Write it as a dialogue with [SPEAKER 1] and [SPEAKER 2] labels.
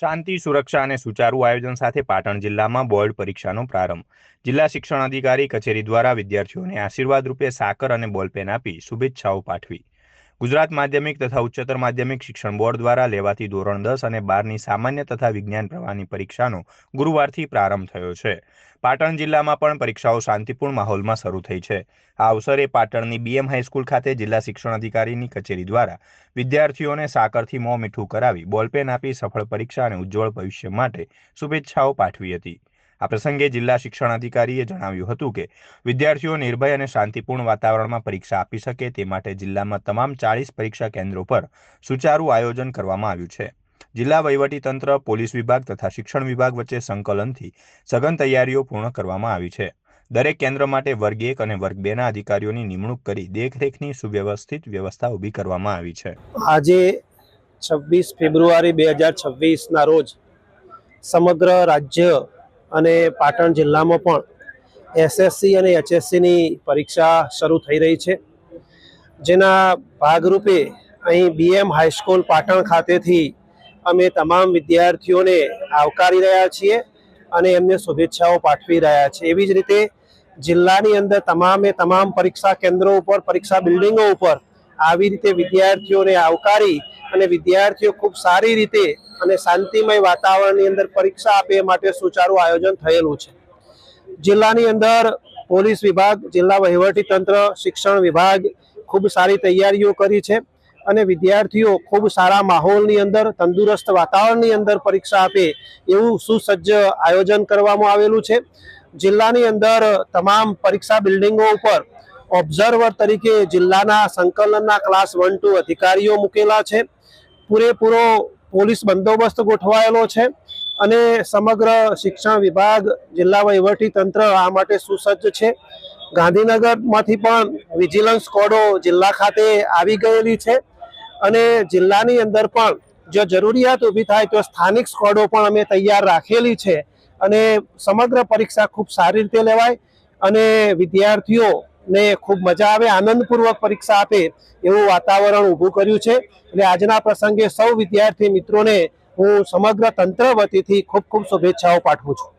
[SPEAKER 1] શાંતિ, સુરક્ષા અને સુચારુ આયોજન સાથે પાટણ જિલ્લામાં બોર્ડ પરીક્ષાનો પ્રારંભ. જિલ્લા શિક્ષણાધિકારી કચેરી દ્વારા વિદ્યાર્થીઓને આશીર્વાદ રૂપે સાકર અને બોલપેન આપી શુભેચ્છાઓ પાઠવી. ગુજરાત માધ્યમિક તથા ઉચ્ચતર માધ્યમિક શિક્ષણ બોર્ડ દ્વારા લેવાતી ધોરણ 10 અને 12ની સામાન્ય તથા વિજ્ઞાન પ્રવાહની પરીક્ષાનો ગુરુવારથી પ્રારંભ થયો છે. પાટણ જિલ્લામાં પણ પરીક્ષાઓ શાંતિપૂર્ણ માહોલમાં શરૂ થઈ છે. આ અવસરે પાટણની બીએમ હાઈસ્કૂલ ખાતે જિલ્લા શિક્ષણાધિકારીની કચેરી દ્વારા વિદ્યાર્થીઓને સાકરથી મોં મીઠું કરાવી બોલપેન આપી સફળ પરીક્ષા અને ઉજ્જવળ ભવિષ્ય માટે શુભેચ્છાઓ પાઠવી હતી. આ પ્રસંગે જિલ્લા શિક્ષણાધિકારીએ જણાવ્યું હતું કે વિદ્યાર્થીઓ નિર્ભય અને શાંતિપૂર્ણ વાતાવરણમાં પરીક્ષા આપી શકે તે માટે જિલ્લામાં તમામ 40 પરીક્ષા કેન્દ્રો પર સુચારુ આયોજન કરવામાં આવ્યું છે. જિલ્લા વહીવટીતંત્ર, પોલીસ વિભાગ તથા શિક્ષણ વિભાગ વચ્ચે સંકલનથી સઘન તૈયારીઓ પૂર્ણ કરવામાં આવી છે. દરેક કેન્દ્ર માટે વર્ગ 1 અને વર્ગ 2ના અધિકારીઓની નિમણૂક કરી દેખરેખની સુવ્યવસ્થિત વ્યવસ્થા ઊભી કરવામાં આવી છે.
[SPEAKER 2] આજે 26 ફેબ્રુઆરી 2026ના રોજ સમગ્ર રાજ્ય અને પાટણ જિલ્લામાં પણ એસએસસી અને એચએસસીની પરીક્ષા શરૂ થઈ રહી છે. જેના ભાગરૂપે અહીં બીએમ હાઈસ્કૂલ પાટણ ખાતેથી અમે તમામ વિદ્યાર્થીઓને આવકારી રહ્યા છીએ અને એમને શુભેચ્છાઓ પાઠવી રહ્યા છીએ. એવી જ રીતે જિલ્લાની અંદર તમામ પરીક્ષા કેન્દ્રો ઉપર, પરીક્ષા બિલ્ડિંગો ઉપર આવી રીતે વિદ્યાર્થીઓને આવકારી અને વિદ્યાર્થીઓ ખૂબ સારી રીતે અને શાંતિમય વાતાવરણની અંદર પરીક્ષા આપે માટે સુચારુ આયોજન થયેલું છે. જિલ્લાની અંદર પોલીસ વિભાગ, જિલ્લા વહીવટીતંત્ર, શિક્ષણ વિભાગ ખૂબ સારી તૈયારીઓ કરી છે અને વિદ્યાર્થીઓ ખૂબ સારા માહોલની અંદર, તંદુરસ્ત વાતાવરણની અંદર પરીક્ષા આપે એવું સુસજ્જ આયોજન કરવામાં આવેલું છે. જિલ્લાની અંદર તમામ પરીક્ષા બિલ્ડિંગો ઉપર ઓબ્ઝર્વર તરીકે જિલ્લાના સંકલનના ક્લાસ 1-2 અધિકારીઓ મૂકેલા છે. પૂરેપૂરો પોલીસ બંદોબસ્ત ગોઠવાયેલો છે અને સમગ્ર શિક્ષણ વિભાગ, જિલ્લા વહીવટીતંત્ર આ માટે સુસજ્જ છે. ગાંધીનગરમાંથી પણ વિજિલન્સ સ્ક્વોડો જિલ્લા ખાતે આવી ગયેલી છે અને જિલ્લાની અંદર પણ જો જરૂરિયાત ઊભી થાય તો સ્થાનિક સ્ક્વોડો પણ અમે તૈયાર રાખેલી છે અને સમગ્ર પરીક્ષા ખૂબ સારી રીતે લેવાય અને વિદ્યાર્થીઓને ખૂબ મજા આવે, આનંદપૂર્વક પરીક્ષા આપે એવું વાતાવરણ ઊભું કર્યું છે. એટલે આજના પ્રસંગે સૌ વિદ્યાર્થી મિત્રોને હું સમગ્ર તંત્ર વતીથી ખૂબ શુભેચ્છાઓ પાઠવું છું.